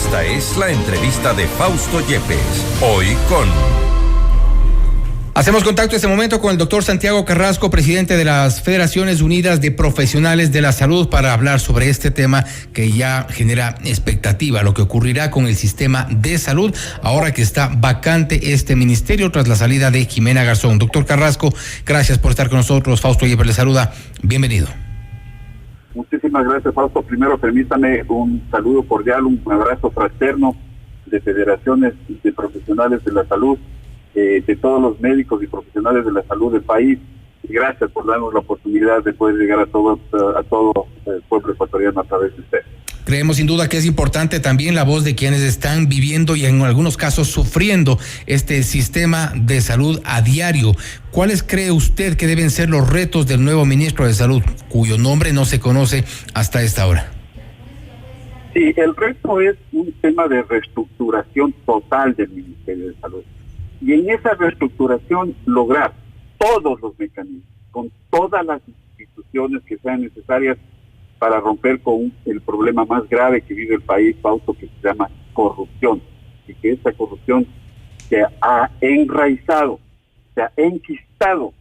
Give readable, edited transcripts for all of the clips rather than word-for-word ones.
Esta es la entrevista de Fausto Yepes, hoy con... Hacemos contacto en este momento con el doctor Santiago Carrasco, presidente de las Federaciones Unidas de Profesionales de la Salud, para hablar sobre este tema que ya genera expectativa, lo que ocurrirá con el sistema de salud ahora que está vacante este ministerio tras la salida de Jimena Garzón. Doctor Carrasco, gracias por estar con nosotros. Fausto Yepes le saluda. Bienvenido. Muchísimas gracias, Fausto. Primero, permítame un saludo cordial, un abrazo fraterno de Federaciones de Profesionales de la Salud, de todos los médicos y profesionales de la salud del país, y gracias por darnos la oportunidad de poder llegar a todo el pueblo ecuatoriano a través de usted. Creemos sin duda que es importante también la voz de quienes están viviendo y en algunos casos sufriendo este sistema de salud a diario. ¿Cuáles cree usted que deben ser los retos del nuevo ministro de Salud, cuyo nombre no se conoce hasta esta hora? Sí, el reto es un tema de reestructuración total del Ministerio de Salud. Y en esa reestructuración lograr todos los mecanismos, con todas las instituciones que sean necesarias para romper con el problema más grave que vive el país, Fausto, que se llama corrupción. Y que esa corrupción se ha enraizado, se ha enquistado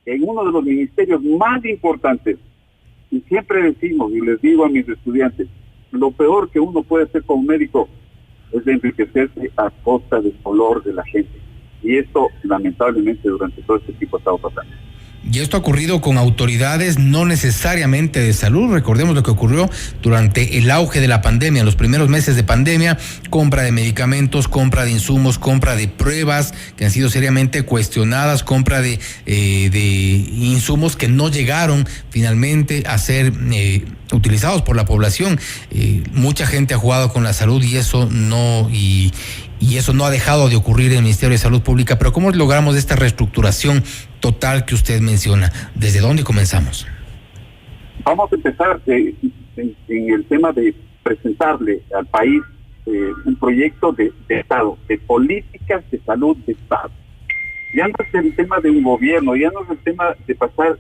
en uno de los ministerios más importantes. Y siempre decimos, y les digo a mis estudiantes, lo peor que uno puede hacer como médico es de enriquecerse a costa del dolor de la gente. Y esto, lamentablemente, durante todo este tiempo ha estado pasando. Y esto ha ocurrido con autoridades no necesariamente de salud. Recordemos lo que ocurrió durante el auge de la pandemia, en los primeros meses de pandemia: compra de medicamentos, compra de insumos, compra de pruebas que han sido seriamente cuestionadas, compra de insumos que no llegaron finalmente a ser utilizados por la población. Mucha gente ha jugado con la salud y eso no ha dejado de ocurrir en el Ministerio de Salud Pública. Pero ¿cómo logramos esta reestructuración total que usted menciona? ¿Desde dónde comenzamos? Vamos a empezar en el tema de presentarle al país un proyecto de Estado, de políticas de salud de Estado. Ya no es el tema de un gobierno, ya no es el tema de pasar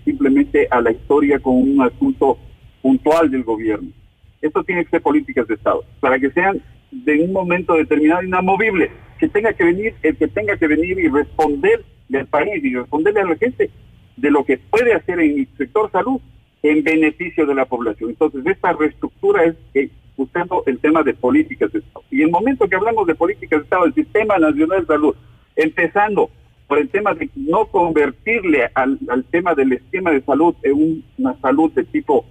simplemente a la historia con un asunto puntual del gobierno. Esto tiene que ser políticas de Estado, para que sean de un momento determinado inamovible, que tenga que venir el que tenga que venir y responderle al país y responderle a la gente de lo que puede hacer en el sector salud en beneficio de la población. Entonces, esta reestructura es buscando el tema de políticas de Estado. Y en el momento que hablamos de políticas de Estado, el Sistema Nacional de Salud, empezando por el tema de no convertirle al tema del esquema de salud en una salud de tipo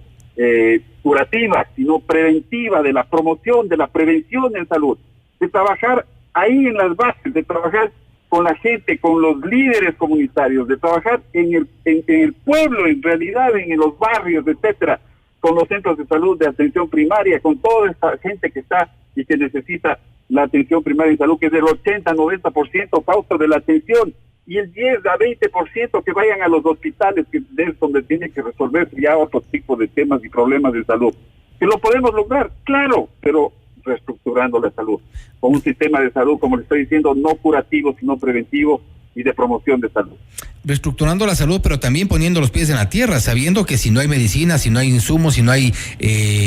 curativa, sino preventiva, de la promoción, de la prevención en salud, de trabajar ahí en las bases, de trabajar con la gente, con los líderes comunitarios, de trabajar en el pueblo, en realidad, en los barrios, etcétera, con los centros de salud de atención primaria, con toda esta gente que está y que necesita la atención primaria en salud, que es del 80-90%, Fausto, de la atención, y el 10 a 20% que vayan a los hospitales, que es donde tiene que resolverse ya otro tipo de temas y problemas de salud. Que lo podemos lograr, claro, pero reestructurando la salud, con un sistema de salud, como le estoy diciendo, no curativo, sino preventivo y de promoción de salud. Reestructurando la salud, pero también poniendo los pies en la tierra, sabiendo que si no hay medicina, si no hay insumos, si no hay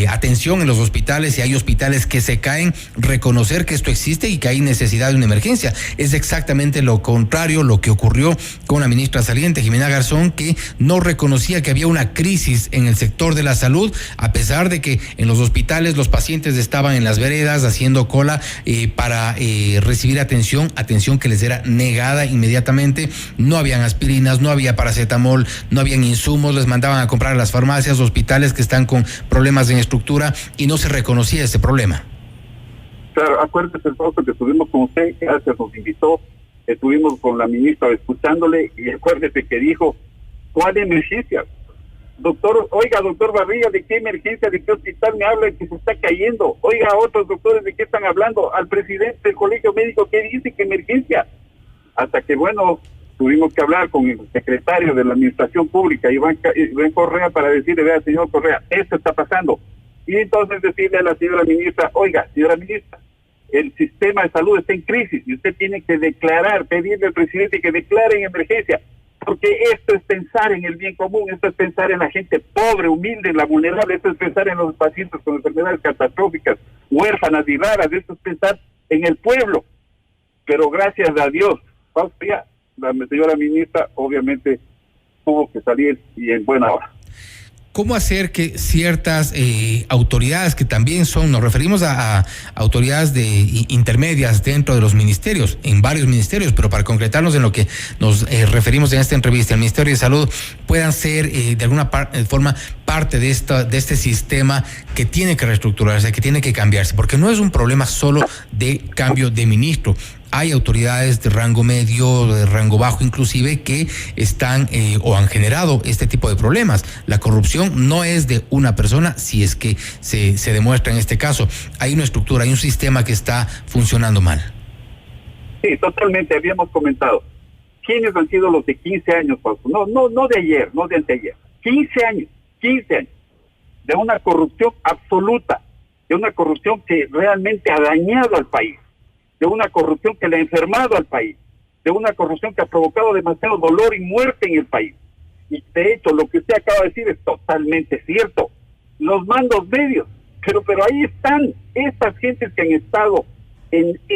atención en los hospitales, si hay hospitales que se caen, reconocer que esto existe y que hay necesidad de una emergencia. Es exactamente lo contrario lo que ocurrió con la ministra saliente, Jimena Garzón, que no reconocía que había una crisis en el sector de la salud, a pesar de que en los hospitales los pacientes estaban en las veredas haciendo cola para recibir atención que les era negada inmediatamente. No habían aspirinas, no había paracetamol, no habían insumos, les mandaban a comprar a las farmacias, hospitales que están con problemas en estructura, y no se reconocía ese problema. Claro, acuérdese el que estuvimos con usted, que hace nos invitó, estuvimos con la ministra escuchándole, y acuérdese que dijo, ¿cuál emergencia? Doctor Barriga, ¿de qué emergencia, de qué hospital me habla que se está cayendo? Oiga, otros doctores, ¿de qué están hablando? Al presidente del colegio médico, ¿qué dice que emergencia? Hasta que, bueno, tuvimos que hablar con el secretario de la Administración Pública, Iván Correa, para decirle, vea, señor Correa, esto está pasando. Y entonces decirle a la señora ministra, oiga, señora ministra, el sistema de salud está en crisis y usted tiene que declarar, pedirle al presidente que declare en emergencia, porque esto es pensar en el bien común, esto es pensar en la gente pobre, humilde, en la vulnerable, esto es pensar en los pacientes con enfermedades catastróficas, huérfanas y raras, esto es pensar en el pueblo. Pero gracias a Dios, la señora ministra obviamente tuvo que salir y en buena hora. ¿Cómo hacer que ciertas autoridades que también son, nos referimos a autoridades intermedias dentro de los ministerios, en varios ministerios, pero para concretarnos en lo que nos referimos en esta entrevista, el Ministerio de Salud, puedan ser de alguna forma parte de este sistema que tiene que reestructurarse, que tiene que cambiarse, porque no es un problema solo de cambio de ministro. Hay autoridades de rango medio, de rango bajo inclusive, que están o han generado este tipo de problemas. La corrupción no es de una persona, si es que se demuestra en este caso. Hay una estructura, hay un sistema que está funcionando mal. Sí, totalmente, habíamos comentado. ¿Quiénes han sido los de 15 años, Fausto? No de ayer, no de anteayer. 15 años, de una corrupción absoluta, de una corrupción que realmente ha dañado al país, de una corrupción que le ha enfermado al país, de una corrupción que ha provocado demasiado dolor y muerte en el país. Y de hecho, lo que usted acaba de decir es totalmente cierto. Los mandos medios, pero ahí están estas gentes que han estado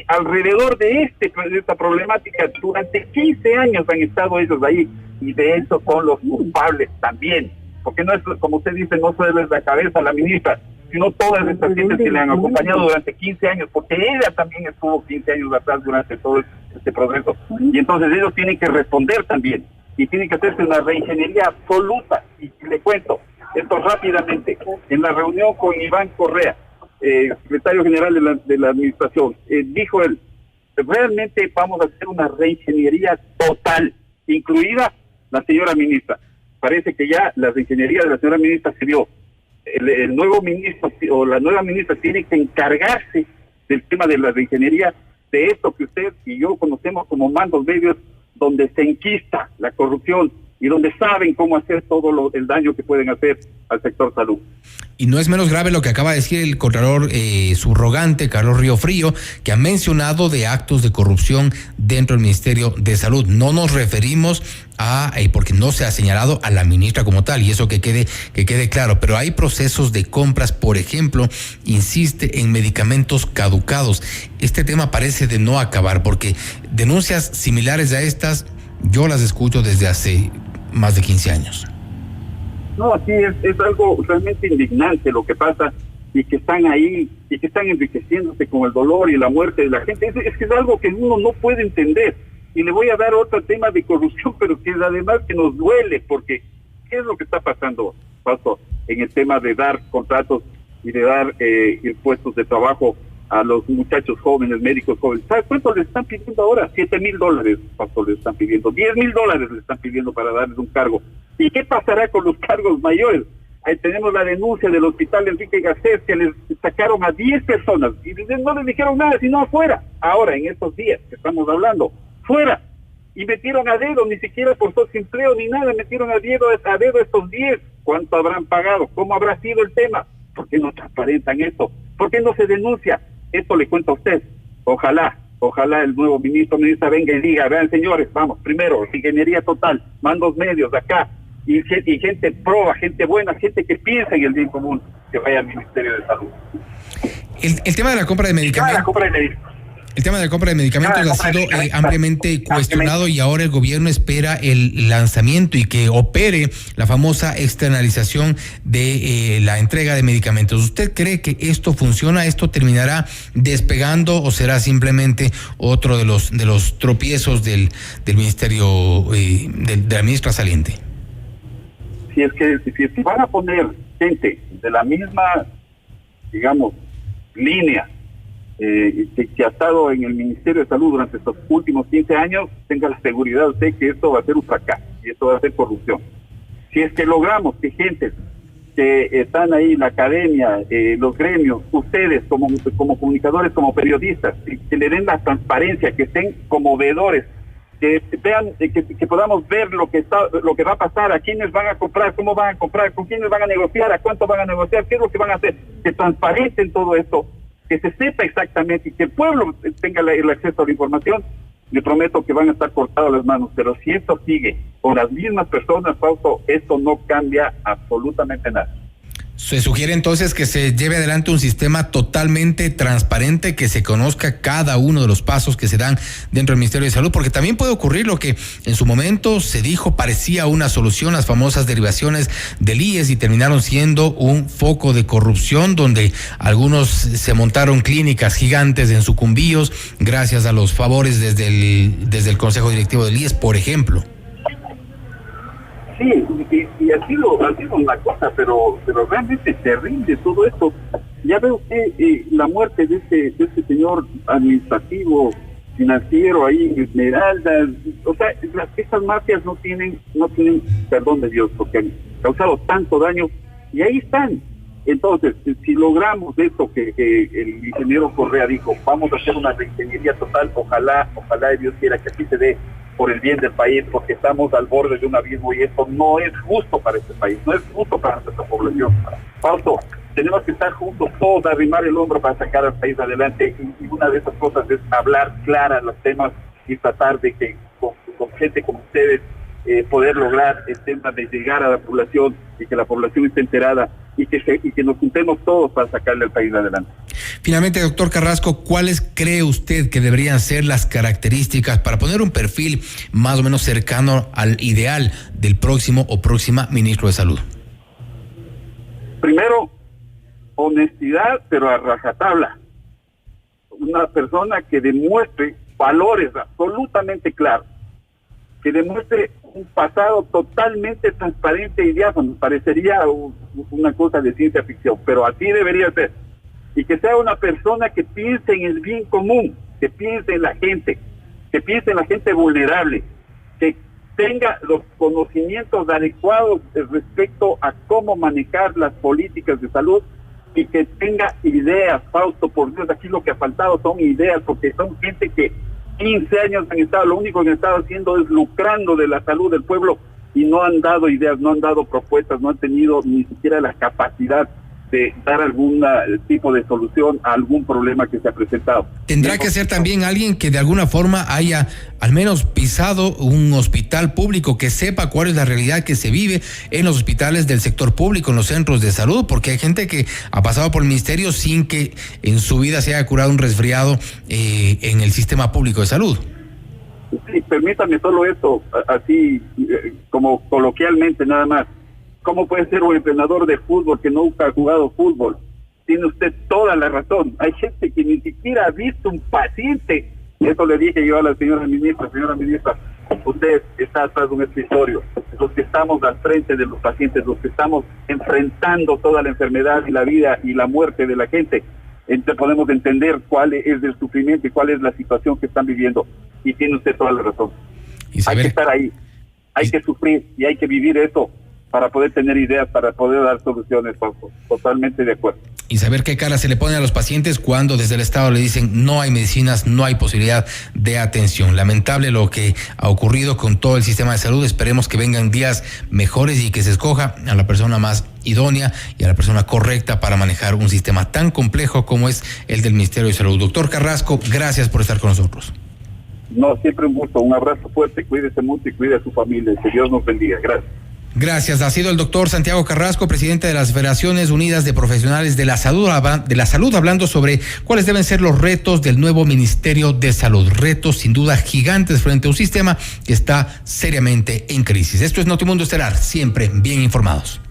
alrededor de esta problemática durante 15 años, han estado ellos ahí, y de eso son los culpables también, porque no es, como usted dice, no solo es la cabeza la ministra, sino todas estas gentes que le han acompañado durante 15 años, porque ella también estuvo 15 años atrás durante todo este proceso. Y entonces ellos tienen que responder también, y tienen que hacerse una reingeniería absoluta. Y le cuento esto rápidamente. En la reunión con Iván Correa, secretario general de la administración, dijo él, realmente vamos a hacer una reingeniería total, incluida la señora ministra. Parece que ya la reingeniería de la señora ministra se dio. El nuevo ministro o la nueva ministra tiene que encargarse del tema de la reingeniería, de esto que usted y yo conocemos como mandos medios, donde se enquista la corrupción y donde saben cómo hacer todo el daño que pueden hacer al sector salud. Y no es menos grave lo que acaba de decir el contralor subrogante, Carlos Riofrío, que ha mencionado de actos de corrupción dentro del Ministerio de Salud. No nos referimos a, porque no se ha señalado a la ministra como tal, y eso que quede claro, pero hay procesos de compras, por ejemplo, insiste en medicamentos caducados. Este tema parece de no acabar, porque denuncias similares a estas, yo las escucho desde hace más de 15 años. No, sí, es algo realmente indignante lo que pasa, y que están ahí, y que están enriqueciéndose con el dolor y la muerte de la gente. Es que es algo que uno no puede entender. Y le voy a dar otro tema de corrupción, pero que es además que nos duele, porque ¿qué es lo que está pasando, Pastor, en el tema de dar contratos y de dar puestos de trabajo a los muchachos jóvenes, médicos jóvenes? ¿Sabes cuánto les están pidiendo ahora? $7,000, Pastor, les están pidiendo. $10,000 les están pidiendo para darles un cargo. ¿Y qué pasará con los cargos mayores? Ahí tenemos la denuncia del hospital Enrique Garcés, que les sacaron a 10 personas y no les dijeron nada, sino afuera. Ahora, en estos días que estamos hablando, fuera. Y metieron a dedo, ni siquiera por socioempleo ni nada, metieron a dedo estos 10. ¿Cuánto habrán pagado? ¿Cómo habrá sido el tema? ¿Por qué no transparentan esto? ¿Por qué no se denuncia? Esto le cuento a usted. Ojalá el nuevo ministra venga y diga, vean señores, vamos, primero, ingeniería total, mandos medios acá, y gente proba, gente buena, gente que piensa en el bien común, que vaya al Ministerio de Salud. El tema de la compra de medicamentos. El tema de la compra de medicamentos ha sido ampliamente cuestionado, y ahora el gobierno espera el lanzamiento y que opere la famosa externalización de la entrega de medicamentos. ¿Usted cree que esto funciona? ¿Esto terminará despegando o será simplemente otro de los tropiezos del ministerio, de la ministra saliente? Si es que van a poner gente de la misma, digamos, línea que ha estado en el Ministerio de Salud durante estos últimos 15 años, tenga la seguridad usted que esto va a ser un fracaso y esto va a ser corrupción. Si es que logramos que gente que están ahí en la academia, los gremios, ustedes como comunicadores, como periodistas, que le den la transparencia, que estén como veedores, que vean, que podamos ver lo que va a pasar, a quiénes van a comprar, cómo van a comprar, con quiénes van a negociar, a cuánto van a negociar, qué es lo que van a hacer, que transparenten todo esto, que se sepa exactamente y que el pueblo tenga el acceso a la información. Le prometo que van a estar cortadas las manos, pero si esto sigue con las mismas personas, Fausto, esto no cambia absolutamente nada. Se sugiere entonces que se lleve adelante un sistema totalmente transparente, que se conozca cada uno de los pasos que se dan dentro del Ministerio de Salud, porque también puede ocurrir lo que en su momento se dijo parecía una solución, las famosas derivaciones del IES, y terminaron siendo un foco de corrupción donde algunos se montaron clínicas gigantes en sucumbíos gracias a los favores desde el Consejo Directivo del IES, por ejemplo. Sí, y ha sido una cosa, pero realmente terrible todo esto. Ya ve usted la muerte de este señor administrativo, financiero ahí en Esmeraldas. O sea, estas mafias no tienen perdón de Dios, porque han causado tanto daño, y ahí están. Entonces, si logramos esto que el ingeniero Correa dijo, vamos a hacer una reingeniería total, ojalá Dios quiera que así se dé, por el bien del país, porque estamos al borde de un abismo y esto no es justo para este país, no es justo para nuestra población. Fausto, tenemos que estar juntos todos, arrimar el hombro para sacar al país adelante, y una de esas cosas es hablar claras los temas y tratar de que con gente como ustedes poder lograr el tema de llegar a la población y que la población esté enterada y que nos juntemos todos para sacarle al país adelante. Finalmente, doctor Carrasco, ¿cuáles cree usted que deberían ser las características para poner un perfil más o menos cercano al ideal del próximo o próxima ministro de Salud? Primero, honestidad, pero a rajatabla. Una persona que demuestre valores absolutamente claros, que demuestre un pasado totalmente transparente y diáfano. Parecería una cosa de ciencia ficción, pero así debería ser. Y que sea una persona que piense en el bien común, que piense en la gente, que piense en la gente vulnerable, que tenga los conocimientos adecuados respecto a cómo manejar las políticas de salud, y que tenga ideas. Fausto, por Dios, aquí lo que ha faltado son ideas, porque son gente que 15 años han estado, lo único que han estado haciendo es lucrando de la salud del pueblo, y no han dado ideas, no han dado propuestas, no han tenido ni siquiera la capacidad de dar algún tipo de solución a algún problema que se ha presentado. Tendrá que ser también alguien que de alguna forma haya al menos pisado un hospital público, que sepa cuál es la realidad que se vive en los hospitales del sector público, en los centros de salud, porque hay gente que ha pasado por el ministerio sin que en su vida se haya curado un resfriado en el sistema público de salud. Sí, permítame solo esto, así como coloquialmente nada más. ¿Cómo puede ser un entrenador de fútbol que nunca ha jugado fútbol? Tiene usted toda la razón. Hay gente que ni siquiera ha visto un paciente. Eso le dije yo a la señora ministra, usted está atrás de un escritorio. Los que estamos al frente de los pacientes, los que estamos enfrentando toda la enfermedad y la vida y la muerte de la gente, entonces podemos entender cuál es el sufrimiento y cuál es la situación que están viviendo. Y tiene usted toda la razón. Hay que estar ahí, hay que sufrir y hay que vivir eso para poder tener ideas, para poder dar soluciones, Fausto. Totalmente de acuerdo. Y saber qué cara se le pone a los pacientes cuando desde el Estado le dicen no hay medicinas, no hay posibilidad de atención. Lamentable lo que ha ocurrido con todo el sistema de salud. Esperemos que vengan días mejores y que se escoja a la persona más idónea y a la persona correcta para manejar un sistema tan complejo como es el del Ministerio de Salud. Doctor Carrasco, gracias por estar con nosotros. No, siempre un gusto. Un abrazo fuerte, cuídese mucho y cuide a su familia. Que Dios nos bendiga. Gracias. Gracias. Ha sido el doctor Santiago Carrasco, presidente de las Federaciones Unidas de Profesionales de la Salud, hablando sobre cuáles deben ser los retos del nuevo Ministerio de Salud. Retos sin duda gigantes frente a un sistema que está seriamente en crisis. Esto es Notimundo Estelar, siempre bien informados.